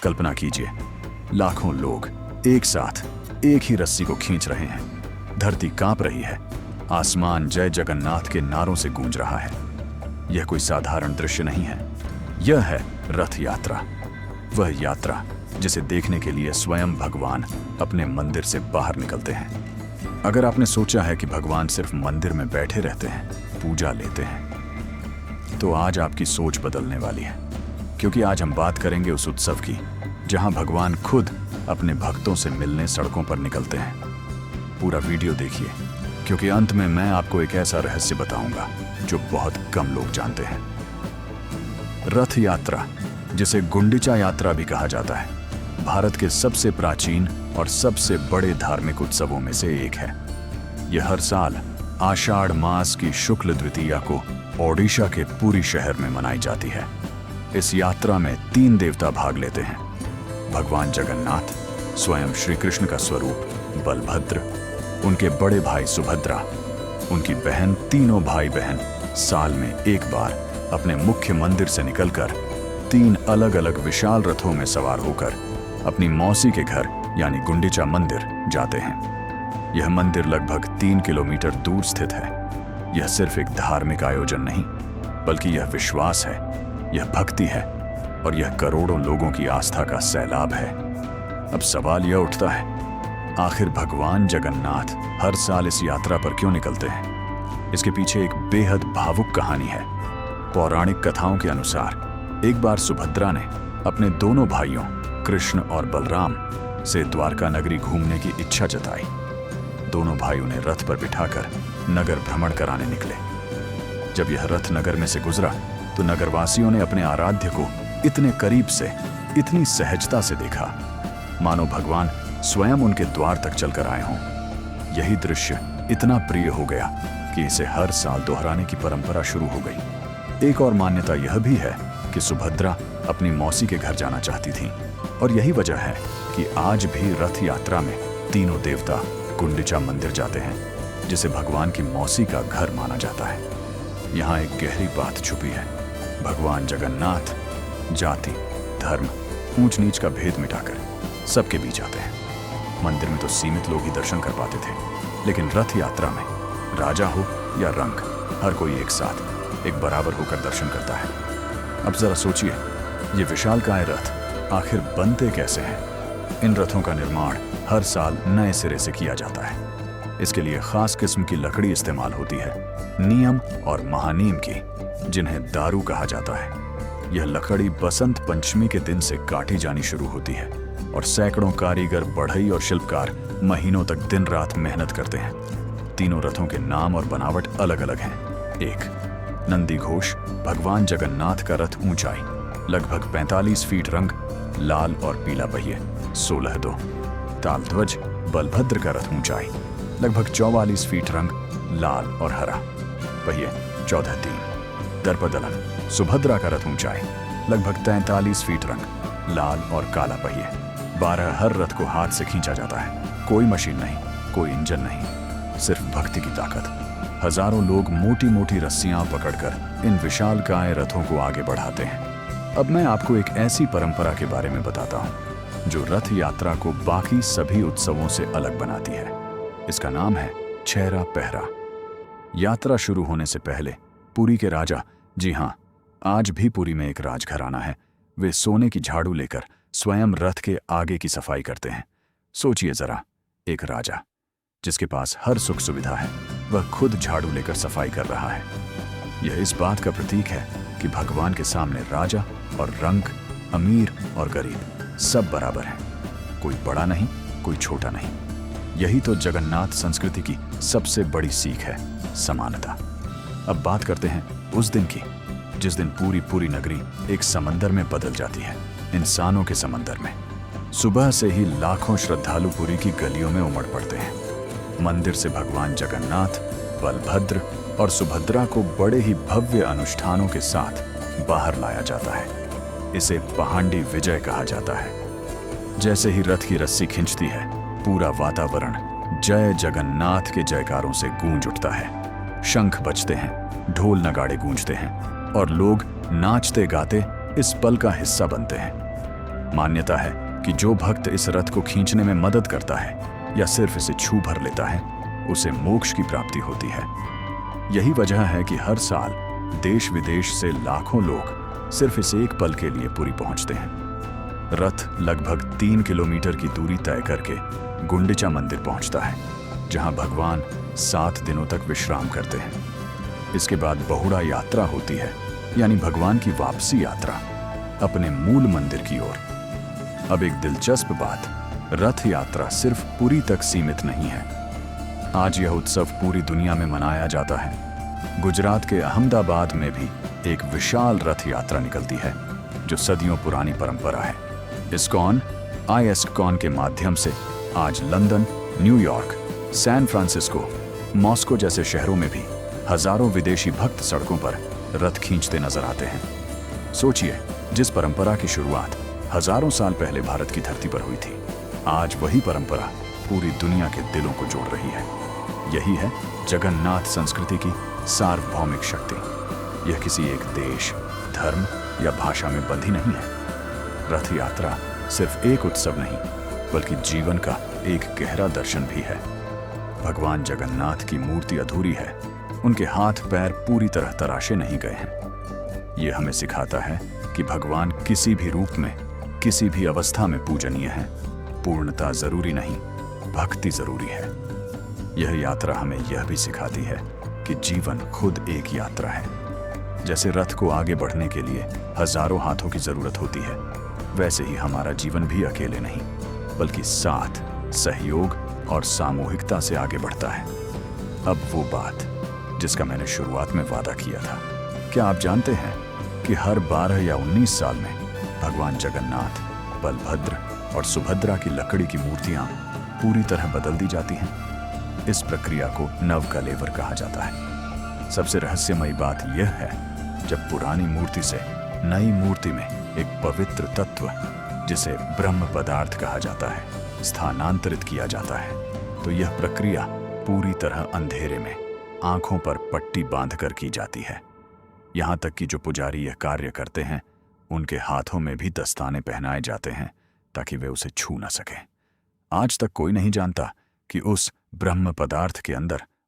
कल्पना कीजिए, लाखों लोग एक साथ एक ही रस्सी को खींच रहे हैं। धरती कांप रही है, आसमान जय जगन्नाथ के नारों से गूंज रहा है। यह कोई साधारण दृश्य नहीं है, यह है रथ यात्रा। वह यात्रा जिसे देखने के लिए स्वयं भगवान अपने मंदिर से बाहर निकलते हैं। अगर आपने सोचा है कि भगवान सिर्फ मंदिर में बैठे रहते हैं, पूजा लेते हैं, तो आज आपकी सोच बदलने वाली है, क्योंकि आज हम बात करेंगे उस उत्सव की जहां भगवान खुद अपने भक्तों से मिलने सड़कों पर निकलते हैं। पूरा वीडियो देखिए, क्योंकि अंत में मैं आपको एक ऐसा रहस्य बताऊंगा जो बहुत कम लोग जानते हैं। रथ यात्रा, जिसे गुंडीचा यात्रा भी कहा जाता है, भारत के सबसे प्राचीन और सबसे बड़े धार्मिक उत्सवों में से एक है। यह हर साल आषाढ़ मास की शुक्ल द्वितीया को ओडिशा के पुरी शहर में मनाई जाती है। इस यात्रा में 3 देवता भाग लेते हैं। भगवान जगन्नाथ, स्वयं श्री कृष्ण का स्वरूप बलभद्र, उनके बड़े भाई सुभद्रा, उनकी बहन, तीनों भाई बहन साल में एक बार अपने मुख्य मंदिर से निकलकर 3 अलग अलग विशाल रथों में सवार होकर अपनी मौसी के घर यानी गुंडीचा मंदिर जाते हैं। यह मंदिर लगभग 3 किलोमीटर दूर स्थित है। यह सिर्फ एक धार्मिक आयोजन नहीं, बल्कि यह विश्वास है, यह भक्ति है और यह करोड़ों लोगों की आस्था का सैलाब है। अब सवाल यह उठता है, आखिर भगवान जगन्नाथ हर साल इस यात्रा पर क्यों निकलते हैं? इसके पीछे एक बेहद भावुक कहानी है। पौराणिक कथाओं के अनुसार एक बार सुभद्रा ने अपने दोनों भाइयों कृष्ण और बलराम से द्वारका नगरी घूमने की इच्छा जताई। दोनों भाई उन्हें रथ पर बिठाकर नगर भ्रमण कराने निकले। जब यह रथ नगर में से गुजरा तो नगरवासियों ने अपने आराध्य को इतने करीब से, इतनी सहजता से देखा, मानो भगवान स्वयं उनके द्वार तक चलकर आए हों। यही दृश्य इतना प्रिय हो गया कि इसे हर साल दोहराने की परंपरा शुरू हो गई। एक और मान्यता यह भी है कि सुभद्रा अपनी मौसी के घर जाना चाहती थी, और यही वजह है कि आज भी रथ यात्रा में तीनों देवता गुंडीचा मंदिर जाते हैं, जिसे भगवान की मौसी का घर माना जाता है। यहाँ एक गहरी बात छुपी है। भगवान जगन्नाथ जाति, धर्म, ऊंच नीच का भेद मिटाकर सबके बीच आते हैं। मंदिर में तो सीमित लोग ही दर्शन कर पाते थे, लेकिन रथ यात्रा में राजा हो या रंक, हर कोई एक साथ, एक बराबर होकर दर्शन करता है। अब जरा सोचिए, ये विशालकाय रथ आखिर बनते कैसे हैं? इन रथों का निर्माण हर साल नए सिरे से किया जाता है। इसके लिए खास किस्म की लकड़ी इस्तेमाल होती है, नीम और महानीम की, जिन्हें दारू कहा जाता है। यह लकड़ी बसंत पंचमी के दिन से काटी जानी शुरू होती है और सैकड़ों कारीगर, बढ़ई और शिल्पकार महीनों तक दिन रात मेहनत करते हैं। तीनों रथों के नाम और बनावट अलग अलग हैं। 1. नंदी घोष, भगवान जगन्नाथ का रथ, ऊंचाई लगभग 45 फीट, रंग लाल और पीला पहिए 16.2। तालध्वज, बलभद्र का रथ, ऊंचाई लगभग 44 फीट, रंग लाल और हरा, पहिए 14.3। दर्पदलन, सुभद्रा का रथ, ऊंचाई लगभग 43 फीट, रंग लाल और काला पहिए 12। हर रथ को हाथ से खींचा जाता है, कोई मशीन नहीं, कोई इंजन नहीं, सिर्फ भक्ति की ताकत। हजारों लोग मोटी मोटी रस्सियां पकड़कर इन विशालकाय रथों को आगे बढ़ाते हैं। अब मैं आपको एक ऐसी परंपरा के बारे में बताता हूं जो रथ यात्रा को बाकी सभी उत्सवों से अलग बनाती है। इसका नाम है छहरा पहरा। यात्रा शुरू होने से पहले पुरी के राजा, जी हां, आज भी पुरी में एक राजघराना है, वे सोने की झाड़ू लेकर स्वयं रथ के आगे की सफाई करते हैं। सोचिए जरा, एक राजा जिसके पास हर सुख सुविधा है, वह खुद झाड़ू लेकर सफाई कर रहा है। यह इस बात का प्रतीक है कि भगवान के सामने राजा और रंक, अमीर और गरीब सब बराबर हैं, कोई बड़ा नहीं, कोई छोटा नहीं। यही तो जगन्नाथ संस्कृति की सबसे बड़ी सीख है, समानता। अब बात करते हैं उस दिन की, जिस दिन पूरी नगरी एक समंदर में बदल जाती है, इंसानों के समंदर में। सुबह से ही लाखों श्रद्धालु पुरी की गलियों में उमड़ पड़ते हैं। मंदिर से भगवान जगन्नाथ, बलभद्र और सुभद्रा को बड़े ही भव्य अनुष्ठानों के साथ बाहर लाया जाता है। इसे पहांडी विजय कहा जाता है। जैसे ही रथ की रस्सी खिंचती है, पूरा वातावरण जय जगन्नाथ के जयकारों से गूंज उठता है। शंख बजते हैं, ढोल नगाड़े गूंजते हैं और लोग नाचते गाते इस पल का हिस्सा बनते हैं। मान्यता है कि जो भक्त इस रथ को खींचने में मदद करता है या सिर्फ इसे छू भर लेता है, उसे मोक्ष की प्राप्ति होती है। यही वजह है कि हर साल देश विदेश से लाखों लोग सिर्फ इस एक पल के लिए पुरी पहुंचते हैं। रथ लगभग 3 किलोमीटर की दूरी तय करके गुंडिचा मंदिर पहुंचता है, जहां भगवान 7 दिनों तक विश्राम करते हैं। इसके बाद बहुड़ा यात्रा होती है, यानी भगवान की वापसी यात्रा अपने मूल मंदिर की ओर। अब एक दिलचस्प बात, रथ यात्रा सिर्फ पुरी तक सीमित नहीं है। आज यह उत्सव पूरी दुनिया में मनाया जाता है। गुजरात के अहमदाबाद में भी एक विशाल रथ यात्रा निकलती है, जो सदियों पुरानी परंपरा है। इस्कॉन, ISKCON के माध्यम से आज London, New York, San Francisco, Moscow जैसे शहरों में भी हजारों विदेशी भक्त सड़कों पर रथ खींचते नजर आते हैं। सोचिए, जिस परंपरा की शुरुआत हजारों साल पहले भारत की धरती पर हुई थी, आज वही परंपरा पूरी दुनिया के दिलों को जोड़ रही है। यही है जगन्नाथ संस्कृति की सार्वभौमिक शक्ति। यह किसी एक देश, धर्म या भाषा में बंधी नहीं है। रथ यात्रा सिर्फ एक उत्सव नहीं, बल्कि जीवन का एक गहरा दर्शन भी है। भगवान जगन्नाथ की मूर्ति अधूरी है, उनके हाथ पैर पूरी तरह तराशे नहीं गए हैं। यह हमें सिखाता है कि भगवान किसी भी रूप में, किसी भी अवस्था में पूजनीय है। पूर्णता जरूरी नहीं, भक्ति जरूरी है। यह यात्रा हमें यह भी सिखाती है कि जीवन खुद एक यात्रा है। जैसे रथ को आगे बढ़ने के लिए हजारों हाथों की जरूरत होती है, वैसे ही हमारा जीवन भी अकेले नहीं, बल्कि साथ, सहयोग और सामूहिकता से आगे बढ़ता है। अब वो बात जिसका मैंने शुरुआत में वादा किया था, क्या आप जानते हैं कि हर 12 या 19 साल में भगवान जगन्नाथ, बलभद्र और सुभद्रा की लकड़ी की मूर्तियां पूरी तरह बदल दी जाती हैं। इस प्रक्रिया को नवकलेवर कहा जाता है। सबसे रहस्यमयी बात यह है, जब पुरानी मूर्ति से नई मूर्ति में एक पवित्र तत्व, जिसे ब्रह्म पदार्थ कहा जाता है, स्थानांतरित किया जाता है, तो यह प्रक्रिया पूरी तरह अंधेरे में आंखों पर पट्टी बांधकर की जाती है। यहां तक कि जो पुजारी यह कार्य करते हैं, उनके हाथों में भी दस्ताने पहनाए जाते हैं ताकि वे उसे छू न सकें। आज तक कोई नहीं जानता कि उस ब्रह्म पदार्थ के अंदर